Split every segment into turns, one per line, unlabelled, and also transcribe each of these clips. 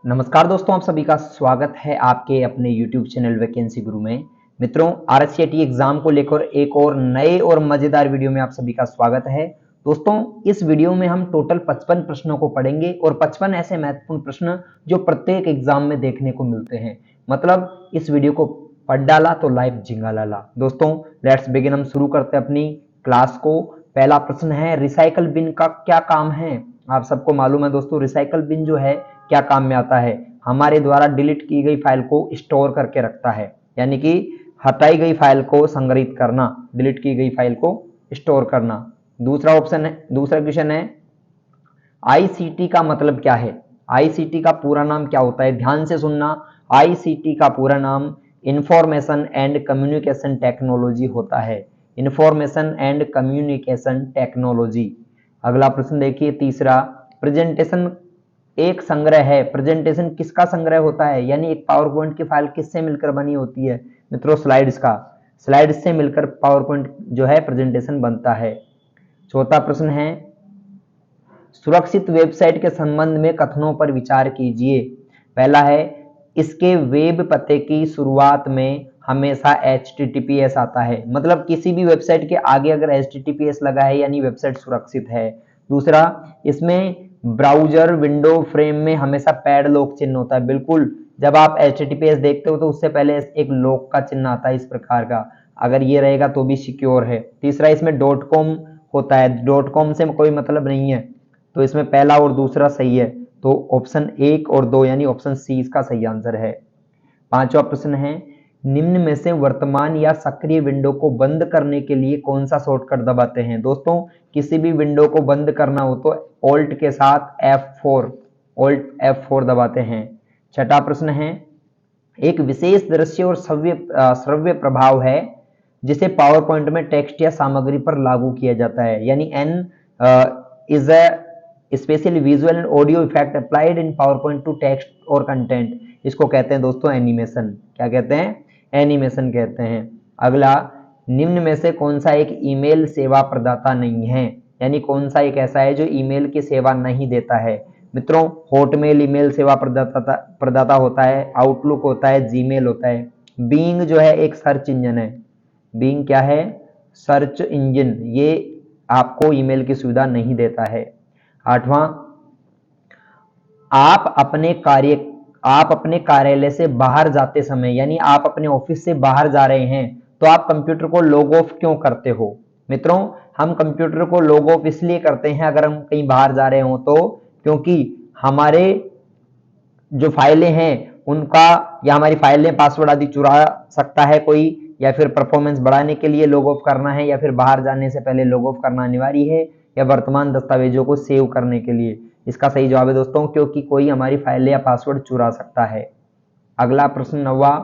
नमस्कार दोस्तों, आप सभी का स्वागत है आपके अपने YouTube चैनल वैकेंसी गुरु में। मित्रों, आरएससीआईटी एग्जाम को लेकर एक और नए और मजेदार वीडियो में आप सभी का स्वागत है। दोस्तों, इस वीडियो में हम टोटल 55 प्रश्नों को पढ़ेंगे और 55 ऐसे महत्वपूर्ण प्रश्न जो प्रत्येक एग्जाम में देखने को मिलते हैं। मतलब इस वीडियो को पढ़ डाला तो लाइफ झिंगा लाला। दोस्तों, लेट्स बिगिन। हम शुरू करते हैं अपनी क्लास को। पहला प्रश्न है, रिसाइकल बिन का क्या काम है? आप सबको मालूम है दोस्तों, रिसाइकल बिन जो है क्या काम में आता है? हमारे द्वारा डिलीट की गई फाइल को स्टोर करके रखता है, यानी कि हटाई गई फाइल को संग्रहित करना, डिलीट की गई फाइल को स्टोर करना। दूसरा क्वेश्चन है, आईसीटी का मतलब क्या है? आईसीटी का पूरा नाम क्या होता है? ध्यान से सुनना, आईसीटी का पूरा नाम इंफॉर्मेशन एंड कम्युनिकेशन टेक्नोलॉजी होता है। Information and communication technology. अगला प्रश्न देखिए, तीसरा, प्रेजेंटेशन एक संग्रह है। प्रेजेंटेशन किसका संग्रह होता है? यानी एक पावर पॉइंट की फाइल किससे मिलकर बनी होती है? मित्रों, स्लाइड्स का। स्लाइड्स से मिलकर पावर पॉइंट जो है प्रेजेंटेशन बनता है। चौथा प्रश्न है, सुरक्षित वेबसाइट के संबंध में कथनों पर विचार कीजिए। पहला है, इसके वेब पते की शुरुआत में हमेशा HTTPS आता है। मतलब किसी भी वेबसाइट के आगे अगर HTTPS लगा है यानी वेबसाइट सुरक्षित है। दूसरा, इसमें ब्राउजर विंडो फ्रेम में हमेशा पैडलॉक चिन्ह होता है। बिल्कुल, जब आप HTTPS देखते हो तो उससे पहले एक लॉक का चिन्ह आता है इस प्रकार का। अगर ये रहेगा तो भी सिक्योर है। तीसरा, इसमें .com होता है। .com से कोई मतलब नहीं है, तो इसमें पहला और दूसरा सही है। तो ऑप्शन 1 और 2 यानी ऑप्शन सी इसका सही आंसर है। पांचवा प्रश्न है, निम्न में से वर्तमान या सक्रिय विंडो को बंद करने के लिए कौन सा शॉर्टकट दबाते हैं? दोस्तों, किसी भी विंडो को बंद करना हो तो ऑल्ट के साथ F4 दबाते हैं। छठा प्रश्न है, एक विशेष दृश्य और श्रव्य प्रभाव है जिसे पावर पॉइंट में टेक्स्ट या सामग्री पर लागू किया जाता है। यानी N is a specially visual and audio effect applied in power point two text और कंटेंट। इसको कहते हैं दोस्तों एनिमेशन। क्या कहते हैं? एनिमेशन कहते हैं। अगला, निम्न में से कौन सा एक ईमेल सेवा प्रदाता नहीं है? यानी कौन सा एक ऐसा है जो ईमेल की सेवा नहीं देता है? मित्रों, हॉटमेल ईमेल सेवा प्रदाता होता है, आउटलुक होता है, जीमेल होता है। बीइंग जो है एक सर्च इंजन है। बीइंग क्या है? Search engine. ये आपको ईमेल की सुविधा नहीं देता है। आठवां, आप अपने कार्यालय से बाहर जाते समय, यानी आप अपने ऑफिस से बाहर जा रहे हैं तो आप कंप्यूटर को लॉग ऑफ क्यों करते हो? मित्रों, हम कंप्यूटर को लॉग ऑफ इसलिए करते हैं अगर हम कहीं बाहर जा रहे हो तो, क्योंकि हमारे जो फाइलें हैं उनका या हमारी फाइलें पासवर्ड आदि चुरा सकता है कोई, या फिर परफॉर्मेंस बढ़ाने के लिए लॉग ऑफ करना है, या फिर बाहर जाने से पहले लॉग ऑफ करना अनिवार्य है, या वर्तमान दस्तावेजों को सेव करने के लिए। इसका सही जवाब है दोस्तों, क्योंकि कोई हमारी फाइल या पासवर्ड चुरा सकता है। अगला प्रश्न 9वां,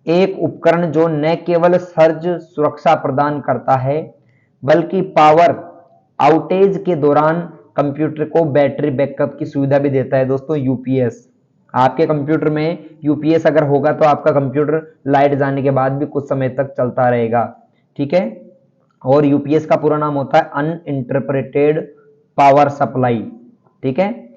एक उपकरण जो न केवल सर्ज सुरक्षा प्रदान करता है बल्कि पावर आउटेज के दौरान कंप्यूटर को बैटरी बैकअप की सुविधा भी देता है। दोस्तों, यूपीएस। आपके कंप्यूटर में यूपीएस अगर होगा तो आपका कंप्यूटर लाइट जाने के बाद भी कुछ समय तक चलता रहेगा। ठीक है। और यूपीएस का पूरा नाम होता है अनइंटरप्रेटेड पावर सप्लाई। ठीक है।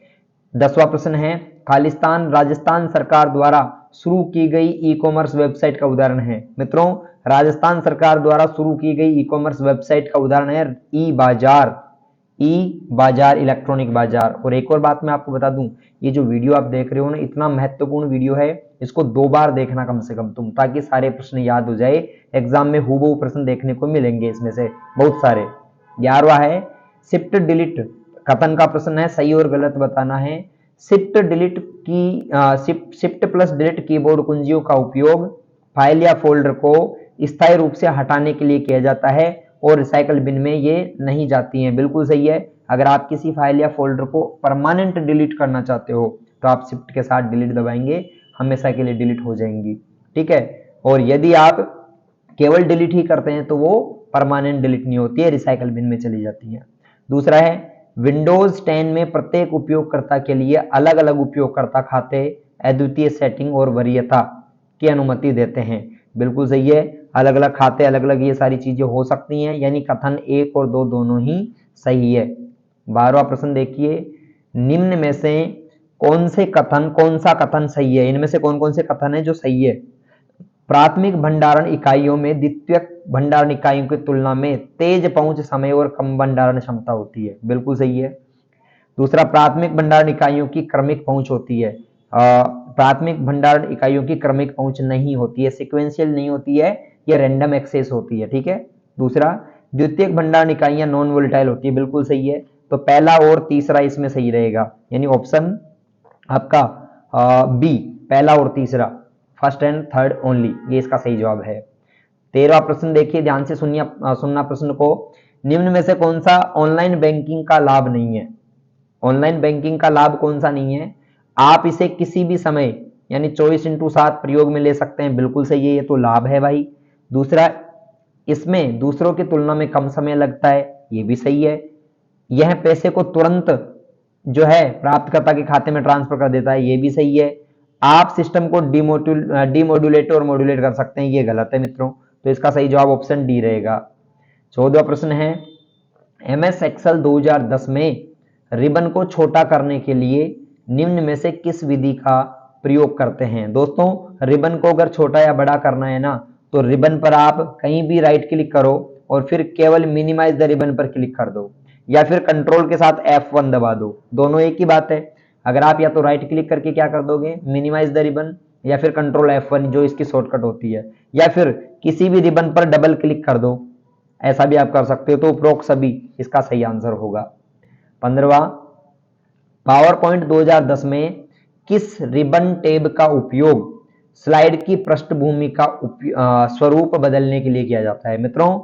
10वां प्रश्न है, खालिस्तान राजस्थान सरकार द्वारा शुरू की गई ई कॉमर्स वेबसाइट का उदाहरण है। मित्रों, राजस्थान सरकार द्वारा शुरू की गई ई कॉमर्स वेबसाइट का उदाहरण है ई बाजार इलेक्ट्रॉनिक बाजार। और एक और बात मैं आपको बता दूं, ये जो वीडियो आप देख रहे हो ना, इतना महत्वपूर्ण वीडियो है, इसको 2 बार देखना कम से कम तुम, ताकि सारे प्रश्न याद हो जाए। एग्जाम में हूबहू प्रश्न देखने को मिलेंगे इसमें से बहुत सारे। 11वां है, शिफ्ट डिलीट कथन का प्रश्न है, सही और गलत बताना है। शिफ्ट प्लस डिलीट कीबोर्ड कुंजियों का उपयोग फाइल या फोल्डर को स्थायी रूप से हटाने के लिए किया जाता है और रिसाइकल बिन में ये नहीं जाती हैं। बिल्कुल सही है। अगर आप किसी फाइल या फोल्डर को परमानेंट डिलीट करना चाहते हो तो आप शिफ्ट के साथ डिलीट दबाएंगे, हमेशा के लिए डिलीट हो जाएंगी। ठीक है। और यदि आप केवल डिलीट ही करते हैं तो वो परमानेंट डिलीट नहीं होती है, रिसाइकल बिन में चली जाती है। दूसरा है, विंडोज 10 में प्रत्येक उपयोगकर्ता के लिए अलग अलग उपयोगकर्ता खाते अद्वितीय सेटिंग और वरीयता की अनुमति देते हैं। बिल्कुल सही है। अलग अलग खाते, अलग अलग ये सारी चीजें हो सकती हैं, यानी कथन 1 और 2 दोनों ही सही है। 12वां प्रश्न देखिए, निम्न में से कौन सा कथन सही है, इनमें से कौन कौन से कथन है जो सही है। प्राथमिक भंडारण इकाइयों में द्वितीयक भंडारण इकाइयों की तुलना में तेज पहुंच समय और कम भंडारण क्षमता होती है, बिल्कुल सही है। दूसरा, प्राथमिक भंडारण इकाइयों की क्रमिक पहुंच होती है। प्राथमिक भंडारण इकाइयों की क्रमिक पहुंच नहीं होती है, सिक्वेंशियल नहीं होती है, यह रैंडम एक्सेस होती है, ठीक है। दूसरा, द्वितीयक भंडारण इकाइयां नॉन वोलेटाइल होती है, बिल्कुल सही है। तो पहला और तीसरा इसमें सही रहेगा, यानी ऑप्शन आपका बी, पहला और तीसरा, फर्स्ट एंड थर्ड ओनली, ये इसका सही जवाब है। 13वां प्रश्न देखिए, ध्यान से सुनना प्रश्न को। निम्न में से कौन सा ऑनलाइन बैंकिंग का लाभ नहीं है। ऑनलाइन बैंकिंग का लाभ कौन सा नहीं है। आप इसे किसी भी समय यानी 24/7 प्रयोग में ले सकते हैं, बिल्कुल सही है, ये तो लाभ है भाई। दूसरा, इसमें दूसरों की तुलना में कम समय लगता है, ये भी सही है। यह पैसे को तुरंत जो है प्राप्तकर्ता के खाते में ट्रांसफर कर देता है, ये भी सही है। आप सिस्टम को डिमोड्यूलेट और मॉड्यूलेट कर सकते हैं, ये गलत है मित्रों। तो इसका सही जवाब ऑप्शन डी रहेगा। 14वां प्रश्न है, MS एक्सेल 2010 में रिबन को छोटा करने के लिए निम्न में से किस विधि का प्रयोग करते हैं। दोस्तों, रिबन को अगर छोटा या बड़ा करना है ना, तो रिबन पर आप कहीं भी राइट क्लिक करो और फिर केवल मिनिमाइज द रिबन पर क्लिक कर दो, या फिर कंट्रोल के साथ F1 दबा दो, दोनों एक ही बात है। अगर आप या तो राइट क्लिक करके क्या कर दोगे, मिनिमाइज द रिबन, या फिर कंट्रोल F1 जो इसकी शॉर्टकट होती है, या फिर किसी भी रिबन पर डबल क्लिक कर दो, ऐसा भी आप कर सकते हो। तो उपरोक्त सभी इसका सही आंसर होगा। 15वां, पावर पॉइंट 2010 में किस रिबन टैब का उपयोग स्लाइड की पृष्ठभूमि का स्वरूप बदलने के लिए किया जाता है। मित्रों,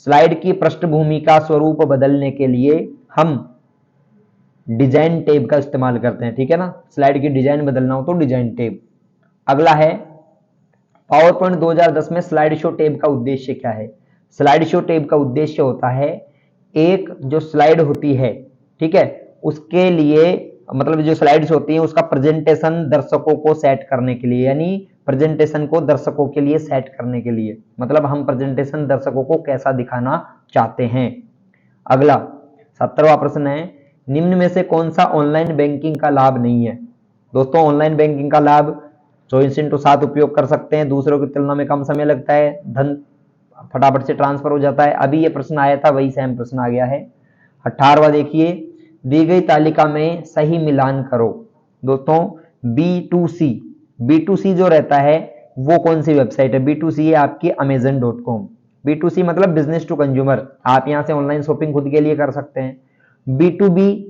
स्लाइड की पृष्ठभूमि का स्वरूप बदलने के लिए हम डिजाइन टैब का इस्तेमाल करते हैं, ठीक है ना। स्लाइड की डिजाइन बदलना हो तो डिजाइन टैब। अगला है, पावर पॉइंट 2010 में स्लाइड शो टैब का उद्देश्य क्या है। स्लाइड शो टैब का उद्देश्य होता है, एक जो स्लाइड होती है, ठीक है, उसके लिए मतलब जो स्लाइड्स होती हैं उसका प्रेजेंटेशन दर्शकों को सेट करने के लिए, यानी प्रेजेंटेशन को दर्शकों के लिए सेट करने के लिए, मतलब हम प्रेजेंटेशन दर्शकों को कैसा दिखाना चाहते हैं। अगला 17वां प्रश्न है, निम्न में से कौन सा ऑनलाइन बैंकिंग का लाभ नहीं है। दोस्तों, ऑनलाइन बैंकिंग का लाभ 24/7 उपयोग कर सकते हैं, दूसरों की तुलना में कम समय लगता है, धन फटाफट से ट्रांसफर हो जाता है। अभी ये प्रश्न आया था, वही सेम प्रश्न आ गया है। 18वां देखिए, दी गई तालिका में सही मिलान करो। दोस्तों, B2C जो रहता है वो कौन सी वेबसाइट है। B2C है आपकी Amazon.com। B2C मतलब बिजनेस टू कंज्यूमर, आप यहां से ऑनलाइन शॉपिंग खुद के लिए कर सकते हैं। B2B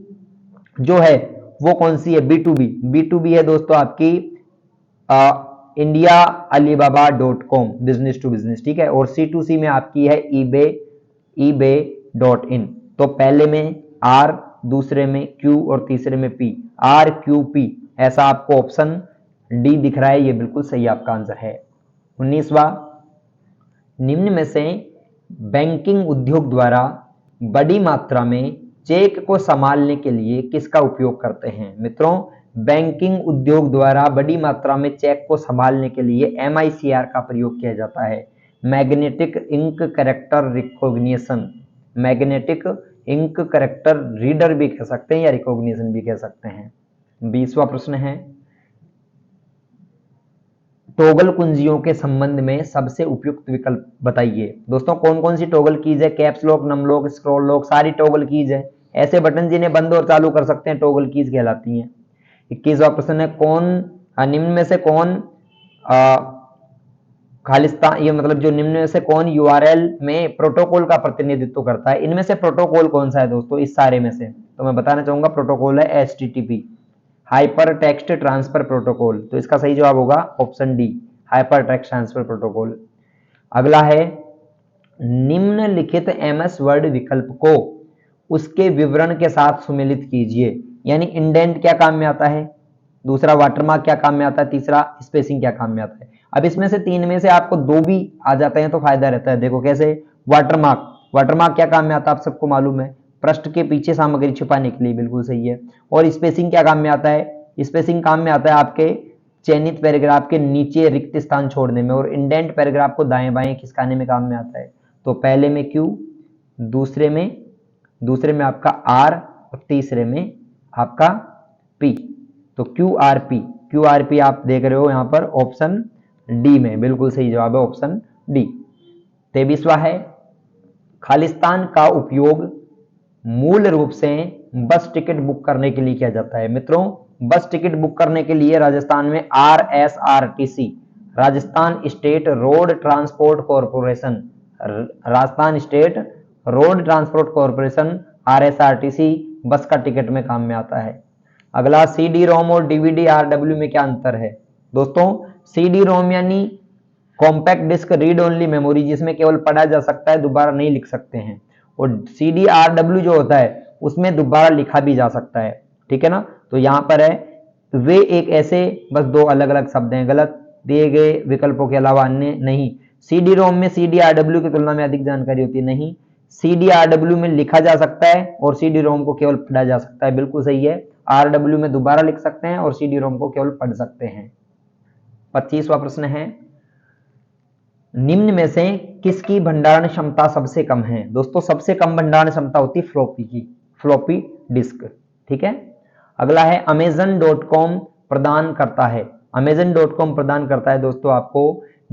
जो है वो कौन सी है, B2B है दोस्तों आपकी indiaAlibaba.com, बिजनेस टू बिजनेस, ठीक है। और C2C में आपकी है eBay.in। तो पहले में R, दूसरे में Q और तीसरे में P, RQP, ऐसा आपको ऑप्शन डी दिख रहा है, ये बिल्कुल सही आपका आंसर है। 19वां, निम्न में से बैंकिंग उद्योग द्वारा बड़ी मात्रा में चेक को संभालने के लिए किसका उपयोग करते हैं। मित्रों, बैंकिंग उद्योग द्वारा बड़ी मात्रा में चेक को संभालने के लिए MICR का प्रयोग किया जाता है, magnetic ink character recognition. Magnetic ink character reader भी कह सकते हैं या रिकॉग्निशन भी कह सकते हैं। 20वां प्रश्न है, टॉगल कुंजियों के संबंध में सबसे उपयुक्त विकल्प बताइए। दोस्तों, कौन कौन सी टॉगल कीज है, caps lock, num lock, scroll lock, सारी टॉगल कीज है। ऐसे बटन जिन्हें बंद और चालू कर सकते हैं टॉगल कीज कहलाती हैं। 21वां प्रश्न है, निम्न में से कौन खालिस्तान, ये मतलब जो निम्न में से कौन URL में प्रोटोकॉल का प्रतिनिधित्व करता है। इनमें से प्रोटोकॉल कौन सा है दोस्तों, इस सारे में से तो मैं बताना चाहूंगा प्रोटोकॉल है HTTP, hyper text transfer protocol. तो इसका सही जवाब होगा option D, hyper text transfer protocol. अगला है, निम्नलिखित MS वर्ड विकल्प को उसके विवरण के साथ सुमेलित कीजिए। यानी इंडेंट क्या काम में आता है, दूसरा वाटरमार्क क्या काम में आता है, तीसरा स्पेसिंग क्या काम में आता है। अब इसमें से तीन में से आपको दो भी आ जाते हैं तो फायदा रहता है। देखो कैसे, वाटरमार्क क्या काम में आता है, आप सबको मालूम है, पृष्ठ के पीछे सामग्री छिपाने के लिए, बिल्कुल सही है। और स्पेसिंग क्या काम में आता है, स्पेसिंग काम में आता है आपके चयनित पैराग्राफ के नीचे रिक्त स्थान छोड़ने में, और इंडेंट पैराग्राफ को दाएं बाएं खिसकाने में काम में आता है। तो पहले में Q, दूसरे में आपका R और तीसरे में आपका P। तो क्यूआरपी आप देख रहे हो यहां पर ऑप्शन डी में, बिल्कुल सही जवाब है ऑप्शन डी। 23वां है, खालिस्तान का उपयोग मूल रूप से बस टिकट बुक करने के लिए किया जाता है। मित्रों, बस टिकट बुक करने के लिए राजस्थान में RSRTC, Rajasthan state road transport corporation, Rajasthan state road transport corporation RSRTC बस का टिकट में काम में आता है। अगला, CD रोम और DVD RW में क्या अंतर है? दोस्तों, CD रोम यानी compact disc read only memory, जिसमें केवल पढ़ा जा सकता है, दोबारा नहीं लिख सकते हैं, और CD RW जो होता है उसमें दोबारा लिखा भी जा सकता है। ठीक है ना, तो यहां पर है वे एक ऐसे, बस दो अलग अलग शब्द हैं, गलत, दिए गए विकल्पों के अलावा अन्य नहीं। CD रोम में CD RW की तुलना में अधिक जानकारी होती है, नहीं। CD RW में लिखा जा सकता है और CD रोम को केवल पढ़ा जा सकता है, बिल्कुल सही है। RW में दोबारा लिख सकते हैं और CD रोम को केवल पढ़ सकते हैं। 25वां प्रश्न है, निम्न में से किसकी भंडारण क्षमता सबसे कम है? दोस्तों, सबसे कम भंडारण क्षमता होती है फ्लॉपी की, फ्लॉपी डिस्क। ठीक है। अगला है, Amazon.com प्रदान करता है, Amazon.com प्रदान करता है दोस्तों आपको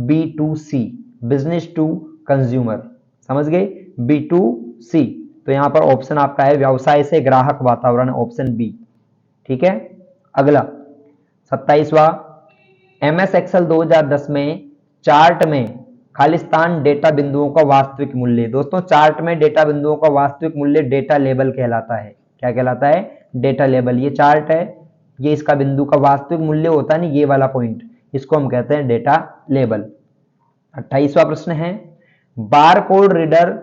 B2C, बिजनेस टू कंज्यूमर, समझ गए, B2C। तो यहां पर ऑप्शन आपका है व्यवसाय से ग्राहक वातावरण, ऑप्शन बी। ठीक है। अगला 27वां, MS एक्सेल 2010 में चार्ट में खालिस्तान डेटा बिंदुओं का वास्तविक मूल्य। दोस्तों, चार्ट में डेटा बिंदुओं का वास्तविक मूल्य डेटा लेबल कहलाता है। क्या कहलाता है? Data label. ये चार्ट है, ये इसका बिंदु का वास्तविक मूल्य होता है ना, ये वाला पॉइंट, इसको हम कहते हैं डेटा लेबल। 28वां प्रश्न है, बारकोड रीडर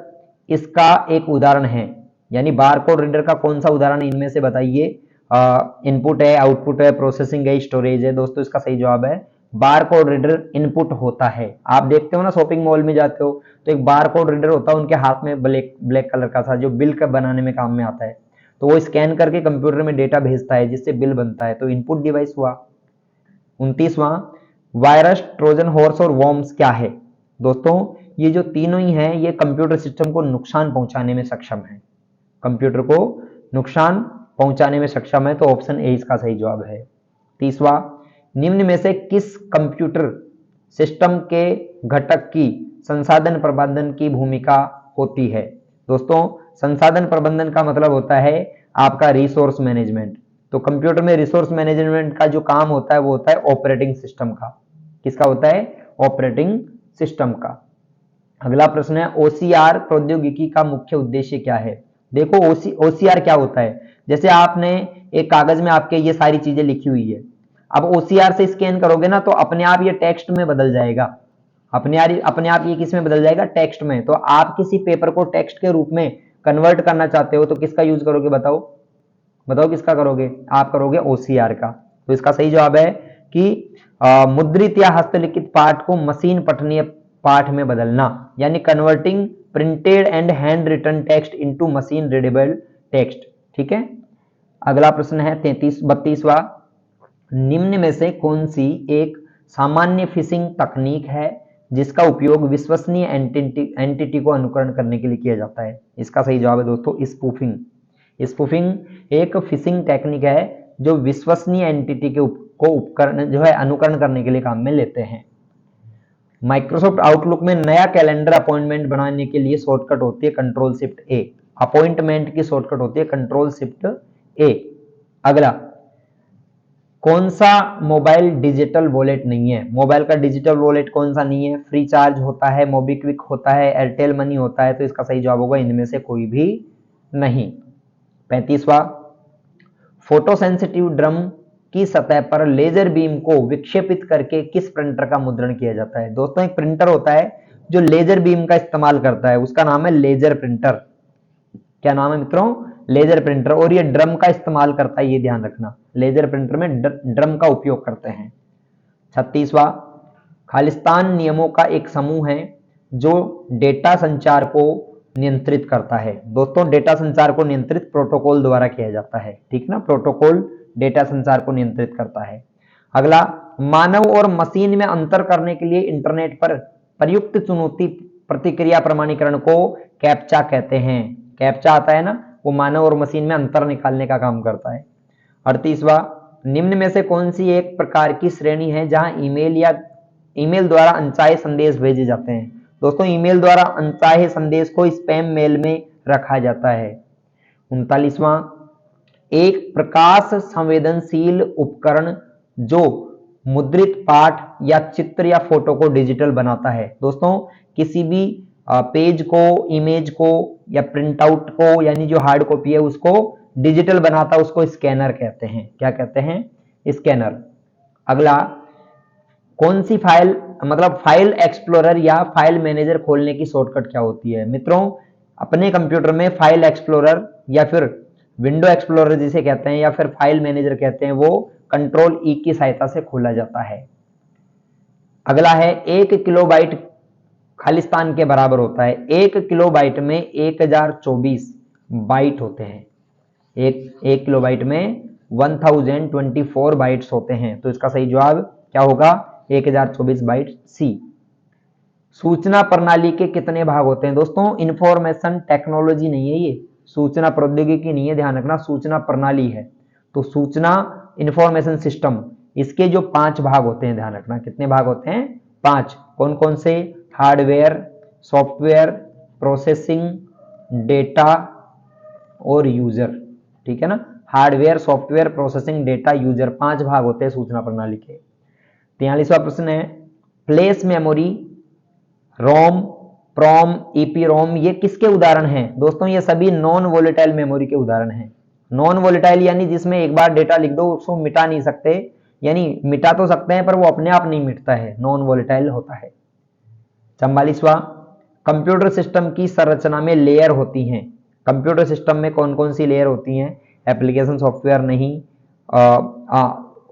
इसका एक उदाहरण है, यानी बारकोड रीडर का कौन सा उदाहरण इनमें से बताइए? इनपुट है, आउटपुट है, प्रोसेसिंग है, स्टोरेज है। दोस्तों, इसका सही जवाब है बारकोड रीडर इनपुट होता है। आप देखते हो ना, शॉपिंग मॉल में जाते हो तो एक बारकोड रीडर होता है उनके हाथ में, ब्लैक कलर का सा, जो बिल का बनाने में काम में आता है, तो वो स्कैन करके कंप्यूटर में डेटा भेजता है जिससे बिल बनता है, तो इनपुट डिवाइस हुआ। 29वां, वायरस, ट्रोजन हॉर्स और वॉर्म्स क्या है? दोस्तों, ये जो तीनों ही हैं, ये कंप्यूटर सिस्टम को नुकसान पहुंचाने में सक्षम है, कंप्यूटर को नुकसान पहुंचाने में सक्षम है, तो ऑप्शन ए इसका सही जवाब है। 30वां, निम्न में से किस कंप्यूटर सिस्टम के घटक की संसाधन प्रबंधन की भूमिका होती है? दोस्तों, संसाधन प्रबंधन का मतलब होता है आपका रिसोर्स मैनेजमेंट। तो कंप्यूटर में रिसोर्स मैनेजमेंट का जो काम होता है वो होता है ऑपरेटिंग सिस्टम का। किसका होता है? ऑपरेटिंग सिस्टम का। अगला प्रश्न है, OCR प्रौद्योगिकी का मुख्य उद्देश्य क्या है? देखो, OCR क्या होता है? जैसे आपने एक कागज में आपके ये सारी चीजें लिखी हुई है, अब OCR से स्कैन करोगे ना तो अपने आप ये टेक्स्ट में बदल जाएगा, अपने आप ये किस में बदल जाएगा? टेक्स्ट में। तो आप किसी पेपर को टेक्स्ट के रूप में कन्वर्ट करना चाहते हो तो किसका यूज करोगे? बताओ बताओ, किसका करोगे? आप करोगे OCR का। तो इसका सही जवाब है कि मुद्रित या हस्तलिखित पाठ को मशीन पठनीय पाठ में बदलना, यानी converting printed and handwritten text into machine readable text. ठीक है। अगला प्रश्न है 32वां, निम्न में से कौन सी एक सामान्य फिशिंग तकनीक है जिसका उपयोग विश्वसनीय एंटिटी को अनुकरण करने के लिए किया जाता है? इसका सही जवाब है दोस्तों स्पूफिंग। स्पूफिंग एक फिशिंग टेक्निक है जो विश्वसनीय एंटिटी को उपकरण जो है अनुकरण करने के लिए काम में लेते हैं। माइक्रोसॉफ्ट आउटलुक में नया कैलेंडर अपॉइंटमेंट बनाने के लिए शॉर्टकट होती है कंट्रोल शिफ्ट ए। अपॉइंटमेंट की शॉर्टकट होती है कंट्रोल शिफ्ट ए। अगला, कौन सा मोबाइल डिजिटल वॉलेट नहीं है? मोबाइल का डिजिटल वॉलेट कौन सा नहीं है? फ्री चार्ज होता है, मोबीक्विक होता है, एयरटेल मनी होता है, तो इसका सही जवाब होगा इनमें से कोई भी नहीं। 35वां, फोटो सेंसिटिव ड्रम की सतह पर लेजर बीम को विक्षेपित करके किस प्रिंटर का मुद्रण किया जाता है? दोस्तों, एक प्रिंटर होता है जो लेजर बीम का इस्तेमाल करता है, उसका नाम है लेजर प्रिंटर। क्या नाम है मित्रों? Laser printer. और ये ड्रम का इस्तेमाल करता है, ये ध्यान रखना, लेजर प्रिंटर में ड्रम का उपयोग करते हैं। 36वां, खालिस्तान नियमों का एक समूह है जो डेटा संचार को नियंत्रित करता है। दोस्तों, डेटा संचार को नियंत्रित प्रोटोकॉल द्वारा किया जाता है। ठीक ना, प्रोटोकॉल डेटा संचार को नियंत्रित करता है। अगला, मानव और मशीन में अंतर करने के लिए इंटरनेट पर प्रयुक्त चुनौती प्रतिक्रिया प्रमाणीकरण को कैप्चा कहते हैं। कैप्चा आता है ना, वो मानव और मशीन में अंतर निकालने का काम करता है। 38वां, निम्न में से कौन सी एक प्रकार की श्रेणी है जहां ईमेल या ईमेल द्वारा अनचाहे संदेश भेजे जाते हैं? दोस्तों, ईमेल द्वारा अनचाहे संदेश को स्पैम मेल में रखा जाता है। 39वां, एक प्रकाश संवेदनशील उपकरण जो मुद्रित पाठ या चित्र या फोटो को डिजिटल बनाता है। दोस्तों, किसी भी पेज को, इमेज को या प्रिंट आउट को, यानी जो हार्ड कॉपी है उसको डिजिटल बनाता है, उसको स्कैनर कहते हैं। क्या कहते हैं? स्कैनर। अगला, कौन सी फाइल, मतलब फाइल एक्सप्लोरर या फाइल मैनेजर खोलने की शॉर्टकट क्या होती है? मित्रों, अपने कंप्यूटर में फाइल एक्सप्लोरर या फिर विंडो एक्सप्लोरर जिसे कहते हैं या फिर फाइल मैनेजर कहते हैं, वो कंट्रोल ई की सहायता से खोला जाता है। अगला है, 1 किलोबाइट खालिस्तान के बराबर होता है। 1 किलोबाइट में 1024 बाइट होते हैं। एक किलोबाइट में 1024 बाइट्स होते हैं। तो इसका सही जवाब क्या होगा? 1024 बाइट, सी। सूचना प्रणाली के कितने भाग होते हैं? दोस्तों, इंफॉर्मेशन टेक्नोलॉजी नहीं है ये, सूचना प्रौद्योगिकी नहीं है, ध्यान रखना, सूचना प्रणाली है। तो सूचना इंफॉर्मेशन सिस्टम, इसके जो 5 भाग होते हैं, ध्यान रखना, कितने भाग होते हैं? 5। कौन कौन से? हार्डवेयर, सॉफ्टवेयर, प्रोसेसिंग, डेटा और यूजर। ठीक है ना? Hardware, software, processing, data, user, 5 भाग होते हैं सूचना प्रणाली के। 43वां प्रश्न है, फ्लैश मेमोरी, रोम, प्रोम, ईपी रोम, ये किसके उदाहरण हैं? दोस्तों, ये सभी नॉन वोलेटाइल मेमोरी के उदाहरण हैं। नॉन वोलेटाइल यानी जिसमें एक बार डेटा लिख दो उसको मिटा नहीं सकते, यानी मिटा तो सकते हैं पर वो अपने आप नहीं मिटता है, नॉन वोलेटाइल होता है। 44वां, कंप्यूटर सिस्टम की संरचना में लेयर होती हैं। कंप्यूटर सिस्टम में कौन कौन सी लेयर होती हैं? एप्लीकेशन सॉफ्टवेयर नहीं,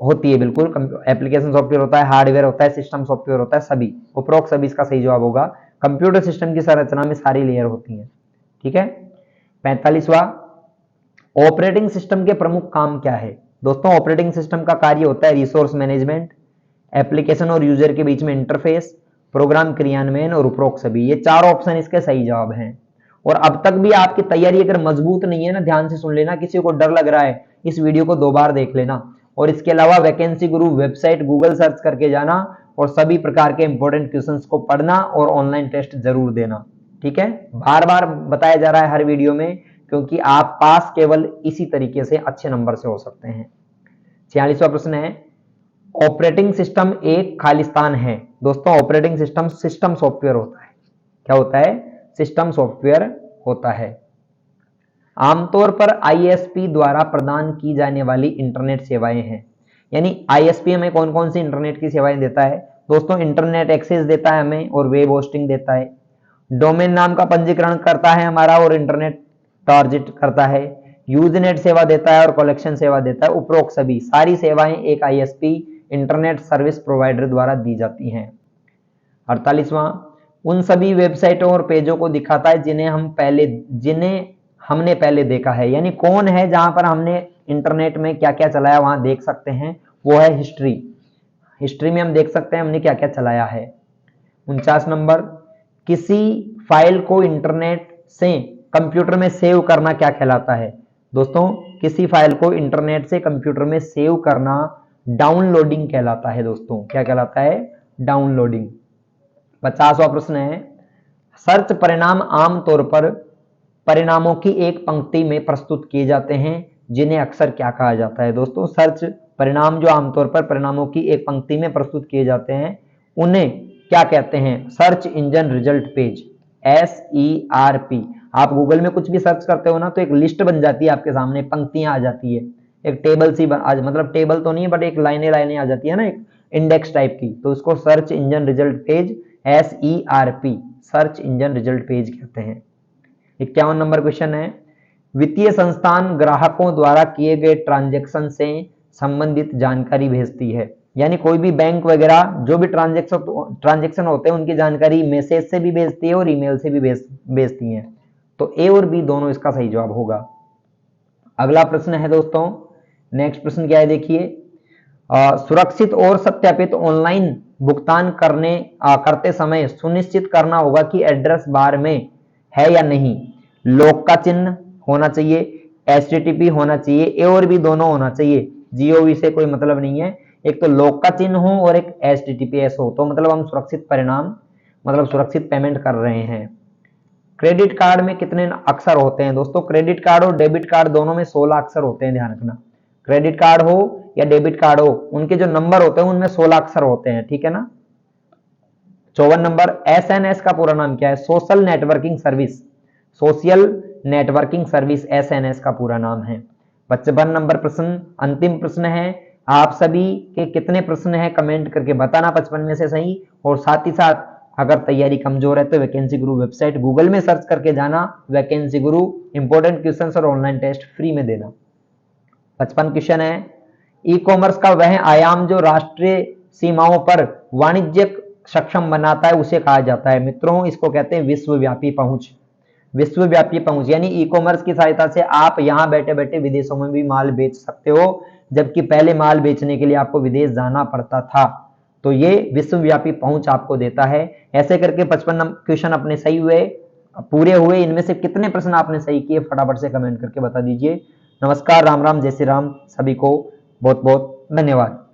होती है बिल्कुल। एप्लीकेशन सॉफ्टवेयर होता है, हार्डवेयर होता है, सिस्टम सॉफ्टवेयर होता है, सभी, उपरोक्त सभी इसका सही जवाब होगा। कंप्यूटर सिस्टम की संरचना में सारी लेयर होती हैं। ठीक है। 45वां, ऑपरेटिंग सिस्टम के प्रमुख काम क्या है? दोस्तों, ऑपरेटिंग सिस्टम का कार्य होता है रिसोर्स मैनेजमेंट, एप्लीकेशन और यूजर के बीच में इंटरफेस, प्रोग्राम क्रियान्वयन और उपरोक्त सभी। ये 4 ऑप्शन इसके सही जवाब हैं। और अब तक भी आपकी तैयारी अगर मजबूत नहीं है ना, ध्यान से सुन लेना, किसी को डर लग रहा है, इस वीडियो को 2 बार देख लेना। और इसके अलावा वैकेंसी गुरु वेबसाइट गूगल सर्च करके जाना और सभी प्रकार के इंपॉर्टेंट क्वेश्चंस को पढ़ना और ऑनलाइन टेस्ट जरूर देना। ठीक है, बार बार बताया जा रहा है हर वीडियो में, क्योंकि आप पास केवल इसी तरीके से अच्छे नंबर से हो सकते हैं। 46वां प्रश्न है, ऑपरेटिंग सिस्टम एक खालिस्तान है। दोस्तों, ऑपरेटिंग सिस्टम सिस्टम सॉफ्टवेयर होता है। क्या होता है? सिस्टम सॉफ्टवेयर होता है। आमतौर पर आईएसपी द्वारा प्रदान की जाने वाली इंटरनेट सेवाएं हैं। यानी आईएसपी हमें कौन कौन सी इंटरनेट की सेवाएं देता है? दोस्तों, इंटरनेट एक्सेस देता है हमें और वेब होस्टिंग देता है, डोमेन नाम का पंजीकरण करता है हमारा और इंटरनेट टारगेट करता है, यूजनेट सेवा देता है और कलेक्शन सेवा देता है। उपरोक्त सभी सारी सेवाएं एक आईएसपी इंटरनेट सर्विस प्रोवाइडर द्वारा दी जाती हैं। 48वां, उन सभी वेबसाइटों और पेजों को दिखाता है जिन्हें हमने पहले देखा है। यानी कौन है जहां पर हमने इंटरनेट में क्या क्या चलाया वहां देख सकते हैं, वो है हिस्ट्री। हिस्ट्री में हम देख सकते हैं हमने क्या क्या चलाया है। 49 नंबर, किसी फाइल को इंटरनेट से कंप्यूटर में सेव करना क्या कहलाता है? दोस्तों, किसी फाइल को इंटरनेट से कंप्यूटर में सेव करना डाउनलोडिंग कहलाता है। दोस्तों, क्या कहलाता है? डाउनलोडिंग। 50वां प्रश्न है, सर्च परिणाम आमतौर पर परिणामों की एक पंक्ति में प्रस्तुत किए जाते हैं, जिन्हें अक्सर क्या कहा जाता है? दोस्तों, सर्च परिणाम जो आमतौर पर परिणामों की एक पंक्ति में प्रस्तुत किए जाते हैं, उन्हें क्या कहते हैं? Search engine result page, SERP। आप गूगल में कुछ भी सर्च करते हो ना, तो एक लिस्ट बन जाती है आपके सामने, पंक्तियां आ जाती है, एक टेबल सी मतलब टेबल तो नहीं है बट एक लाइनें लाइनें आ जाती है ना, एक इंडेक्स टाइप की, तो उसको search engine result page, SERP, search engine result page कहते हैं। 51 नंबर क्वेश्चन है, वित्तीय संस्थान ग्राहकों द्वारा किए गए ट्रांजैक्शन से संबंधित जानकारी भेजती है। यानी कोई भी बैंक वगैरह जो भी ट्रांजैक्शन होते हैं उनकी जानकारी मैसेज से भी भेजती है और ईमेल से भी भेजती है। तो ए और बी दोनों इसका सही जवाब होगा। अगला प्रश्न है दोस्तों, नेक्स्ट प्रश्न क्या है देखिए, सुरक्षित और सत्यापित ऑनलाइन भुगतान करते समय सुनिश्चित करना होगा कि एड्रेस बार में है या नहीं लॉक का चिन्ह होना चाहिए, HTTP होना चाहिए, ए और बी दोनों होना चाहिए, GOV से कोई मतलब नहीं है। एक तो लॉक का चिन्ह हो और एक HTTPS हो, तो मतलब हम सुरक्षित परिणाम मतलब सुरक्षित पेमेंट कर रहे हैं। क्रेडिट कार्ड में कितने अक्षर होते हैं दोस्तों? क्रेडिट कार्ड और डेबिट कार्ड दोनों में 16 अक्षर होते हैं, ध्यान रखना। क्रेडिट कार्ड हो या डेबिट कार्ड हो, उनके जो नंबर होते हैं उनमें 16 अक्षर होते हैं, ठीक है ना। 54 नंबर, SNS का पूरा नाम क्या है? Social networking service. Social networking service SNS का पूरा नाम है। 55 नंबर प्रश्न, अंतिम प्रश्न है। आप सभी के कितने प्रश्न हैं कमेंट करके बताना 55 में से सही। और साथ ही साथ अगर तैयारी कमजोर है तो वैकेंसी गुरु वेबसाइट गूगल में सर्च करके जाना, वैकेंसी गुरु इंपॉर्टेंट क्वेश्चंस और ऑनलाइन टेस्ट फ्री में देना। 55 क्वेश्चन है, ई कॉमर्स का वह आयाम जो राष्ट्रीय सीमाओं पर वाणिज्यिक सक्षम बनाता है उसे कहा जाता है। मित्रों, इसको कहते हैं विश्वव्यापी पहुंच। विश्वव्यापी पहुंच यानी ई कॉमर्स की सहायता से आप यहां बैठे बैठे विदेशों में भी माल बेच सकते हो, जबकि पहले माल बेचने के लिए आपको विदेश जाना पड़ता था। तो ये विश्वव्यापी पहुंच आपको देता है। ऐसे करके 55 क्वेश्चन अपने सही हुए, पूरे हुए। इनमें से कितने प्रश्न आपने सही किए फटाफट से कमेंट करके बता दीजिए। नमस्कार, राम राम, जय श्री राम, सभी को बहुत बहुत धन्यवाद।